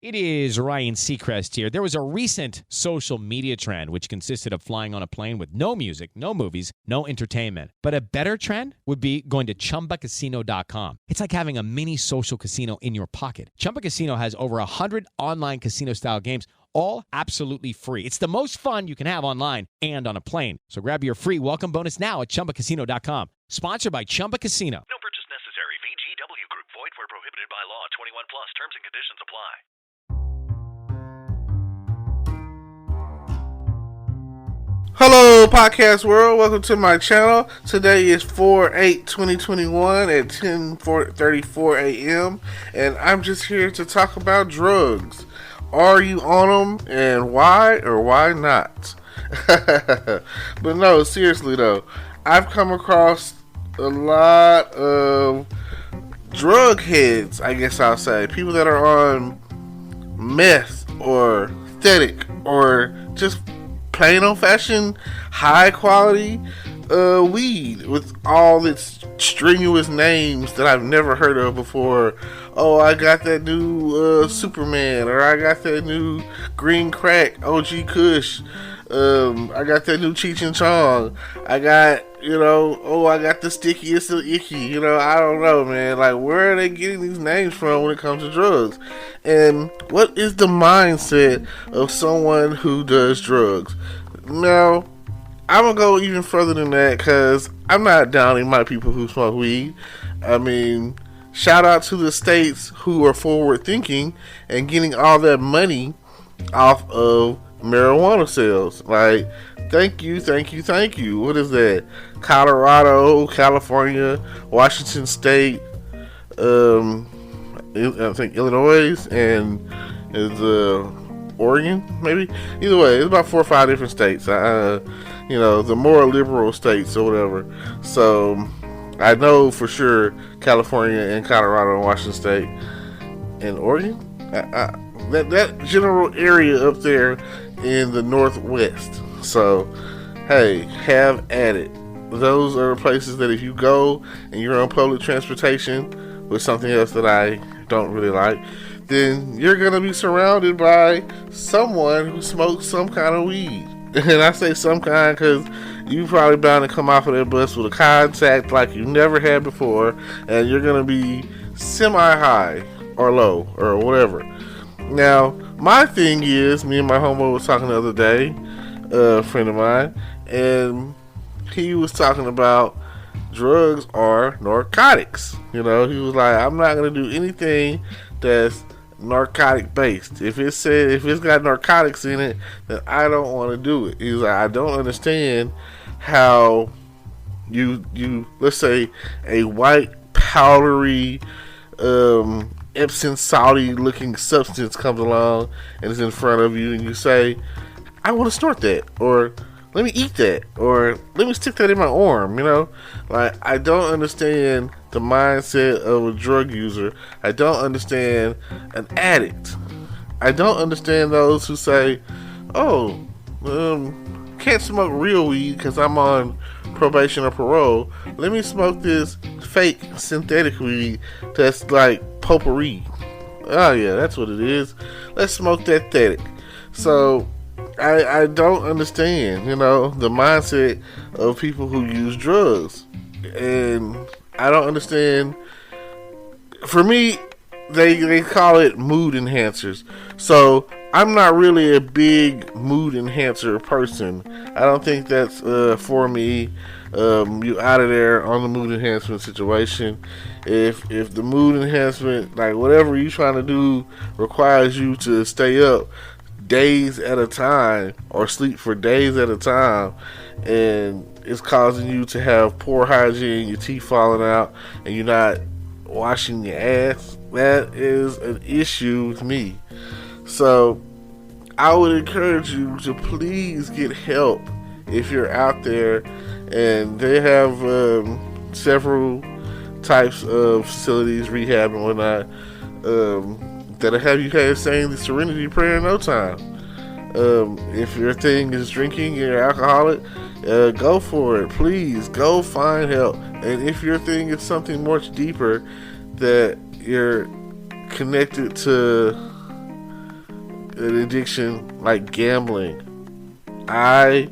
It is Ryan Seacrest here. There was a recent social media trend which consisted of flying on a plane with no music, no movies, no entertainment. But a better trend would be going to ChumbaCasino.com. It's like having a mini social casino in your pocket. Chumba Casino has over 100 online casino-style games, all absolutely free. It's the most fun you can have online and on a plane. So grab your free welcome bonus now at ChumbaCasino.com. Sponsored by Chumba Casino. No purchase necessary. VGW Group. Void where prohibited by law. 21 plus. Terms and conditions apply. Hello, podcast world. Welcome to my channel. Today is 4/8/2021 at 10:34 a.m. and I'm just here to talk about drugs. Are you on them, and why or why not? But no, seriously though, I've come across a lot of drug heads, I guess I'll say. People that are on meth or synthetic or just plain old fashioned high quality weed with all its strenuous names that I've never heard of before. Oh, I got that new Superman, or I got that new green crack OG Kush. I got that new Cheech and Chong. I got, I got the sticky, it's the icky. I don't know, man. Like, where are they getting these names from when it comes to drugs? And what is the mindset of someone who does drugs? Now, I'm going to go even further than that, because I'm not downing my people who smoke weed. I mean, shout out to the states who are forward thinking and getting all that money off of marijuana sales. Like, thank you. What is that? Colorado, California, Washington State, I think Illinois, and is Oregon, maybe. Either way, it's about 4 or 5 different states. The more liberal states or whatever. So I know for sure California and Colorado and Washington State and Oregon. That general area up there in the Northwest. So, hey, have at it. Those are places that if you go and you're on public transportation with something else that I don't really like, then you're going to be surrounded by someone who smokes some kind of weed. And I say some kind because you probably bound to come off of that bus with a contact like you never had before, and you're going to be semi-high or low or whatever. Now, my thing is, me and my homeboy was talking the other day, a friend of mine, and he was talking about drugs are narcotics. He was like, I'm not going to do anything that's narcotic based. If it's got narcotics in it, then I don't want to do it. He's like, I don't understand how you let's say a white powdery Epsom salty looking substance comes along and is in front of you, and you say, I want to snort that, or let me eat that, or let me stick that in my arm. Like, I don't understand the mindset of a drug user. I don't understand an addict. I don't understand those who say, can't smoke real weed because I'm on probation or parole. Let me smoke this fake synthetic weed that's like potpourri. Oh yeah, that's what it is. Let's smoke that synthetic. So I don't understand, the mindset of people who use drugs. And I don't understand. For me, they call it mood enhancers. So I'm not really a big mood enhancer person. I don't think that's for me. You out of there on the mood enhancement situation. If the mood enhancement, like whatever you trying to do, requires you to stay up days at a time or sleep for days at a time, and it's causing you to have poor hygiene, your teeth falling out, and you're not washing your ass, that is an issue with me. So I would encourage you to please get help if you're out there. And they have several types of facilities, rehab and whatnot, that'll have you guys saying the Serenity Prayer in no time. If your thing is drinking, you're alcoholic, go for it. Please go find help. And if your thing is something much deeper, that you're connected to an addiction like gambling. I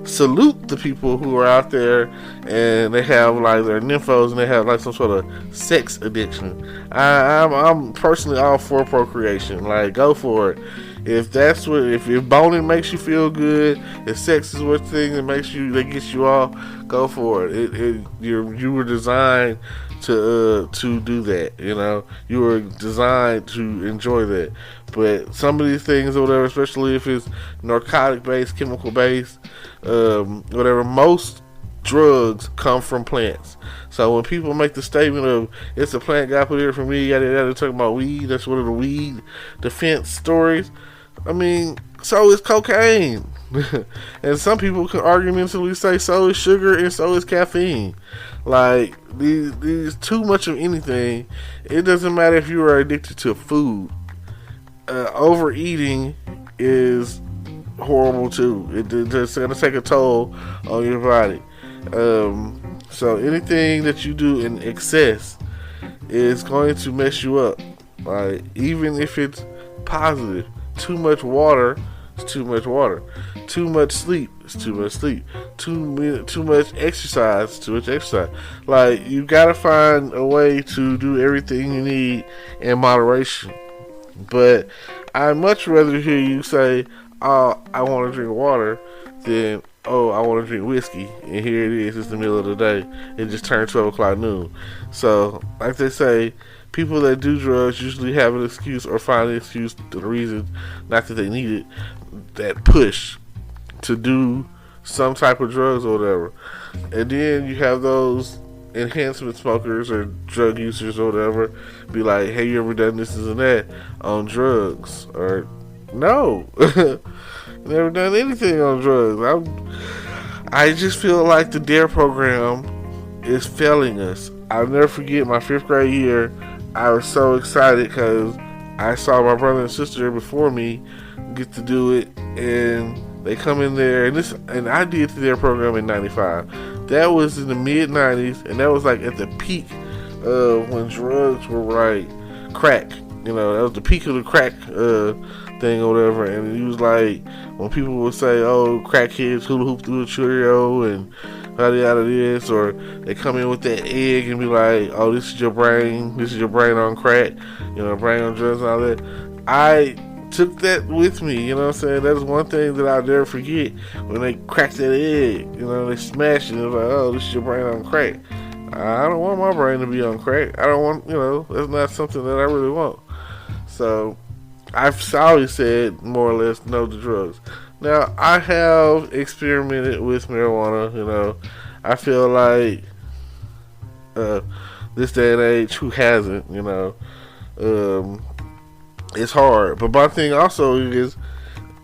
salute the people who are out there and they have like their nymphos and they have like some sort of sex addiction. I'm personally all for procreation. Like, go for it. If that's what, if boning makes you feel good, if sex is what thing that gets you off, go for it. You were designed to do that. You know, you were designed to enjoy that. But some of these things or whatever, especially if it's narcotic based, chemical based, whatever, most drugs come from plants. So when people make the statement of it's a plant God put here for me, yada yada, talking about weed, that's one of the weed defense stories. I mean, so is cocaine. And some people can argumentatively say so is sugar and so is caffeine. Like, these too much of anything. It doesn't matter if you are addicted to food. Overeating is horrible too. It's going to take a toll on your body. So anything that you do in excess is going to mess you up. Like, even if it's positive. Too much water is too much water. Too much sleep is too much sleep. Too much exercise is too much exercise. Like, you gotta find a way to do everything you need in moderation. But I'd much rather hear you say, "Oh, I want to drink water," than, "Oh, I want to drink whiskey." And here it is, it's the middle of the day. It just turned 12 o'clock noon. So, like they say, people that do drugs usually have an excuse or find an excuse, the reason, not that they need it, that push to do some type of drugs or whatever. And then you have those enhancement smokers or drug users or whatever be like, "Hey, you ever done this and that on drugs?" Or, no. Never done anything on drugs. I just feel like the DARE program is failing us. I'll never forget my 5th grade year. I was so excited because I saw my brother and sister before me get to do it, and they come in there, and I did the DARE program in 95. That was in the mid 90s, and that was like at the peak of when drugs were like crack. You know, that was the peak of the crack thing or whatever. And it was like when people would say, "Oh, crackheads hula hoop through a Cheerio," and yada yada this, or they come in with that egg and be like, "Oh, this is your brain on crack, you know, brain on drugs and all that." I took that with me, you know what I'm saying? That's one thing that I'll never forget, when they cracked that egg, you know, they smashed it, and it was like, "Oh, this is your brain on crack." I don't want my brain to be on crack. I don't want, you know, that's not something that I really want. So I've always said, more or less, no to drugs. Now, I have experimented with marijuana, you know. I feel like this day and age, who hasn't, you know? It's hard. But my thing also is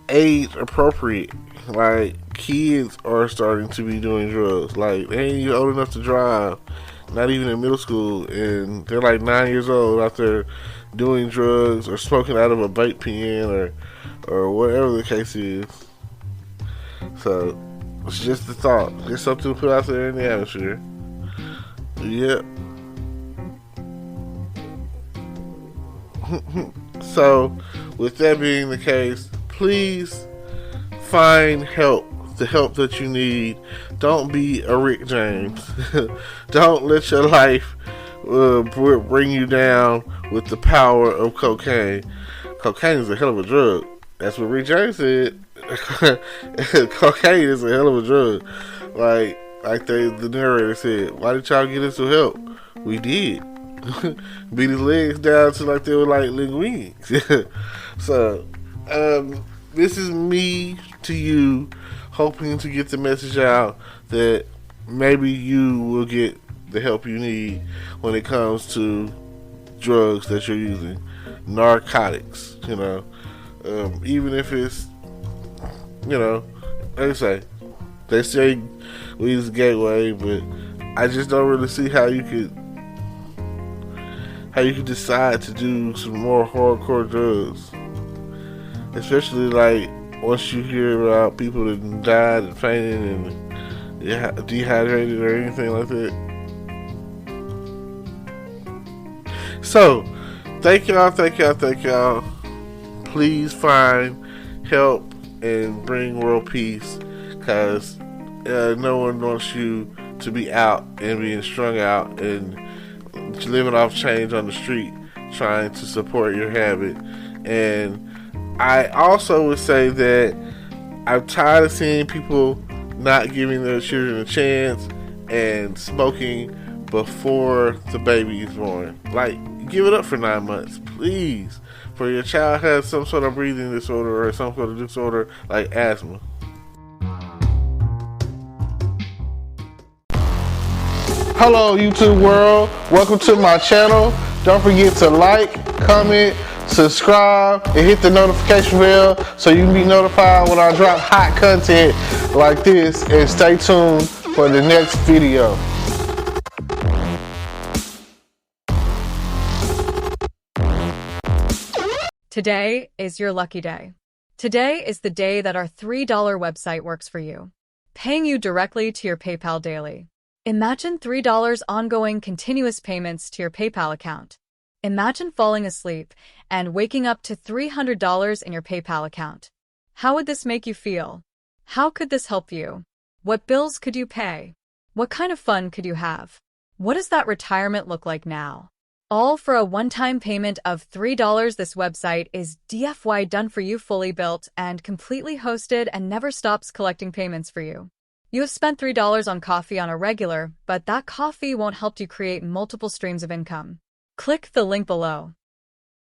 age appropriate. Like, kids are starting to be doing drugs. Like, they ain't even old enough to drive. Not even in middle school. And they're like 9 years old out there doing drugs or smoking out of a vape pen or whatever the case is. So, it's just a thought. It's something to put out there in the atmosphere. Yep. So, with that being the case, please find help. The help that you need. Don't be a Rick James. Don't let your life bring you down with the power of cocaine. Cocaine is a hell of a drug. That's what Rick James said. Cocaine is a hell of a drug. Like the narrator said, "Why did y'all get us some help?" We did. Beat his legs down to like they were like linguines. So, this is me to you, hoping to get the message out that maybe you will get the help you need when it comes to drugs that you're using, narcotics, you know, even if it's, you know, like they say weed is a gateway, but I just don't really see how you could decide to do some more hardcore drugs, especially like once you hear about people that died and fainted and dehydrated or anything like that. So, thank y'all. please find help and bring world peace, because no one wants you to be out and being strung out and living off change on the street trying to support your habit. And I also would say that I'm tired of seeing people not giving their children a chance and smoking before the baby is born. Like, give it up for 9 months, please. For your child has some sort of breathing disorder or some sort of disorder like asthma. Hello YouTube world, welcome to my channel. Don't forget to like, comment, subscribe, and hit the notification bell so you can be notified when I drop hot content like this, and stay tuned for the next video. Today is your lucky day. Today is the day that our $3 website works for you, paying you directly to your PayPal daily. Imagine $3 ongoing continuous payments to your PayPal account. Imagine falling asleep and waking up to $300 in your PayPal account. How would this make you feel? How could this help you? What bills could you pay? What kind of fun could you have? What does that retirement look like now? All for a one-time payment of $3. This website is DFY done for you, fully built and completely hosted, and never stops collecting payments for you. You have spent $3 on coffee on a regular, but that coffee won't help you create multiple streams of income. Click the link below.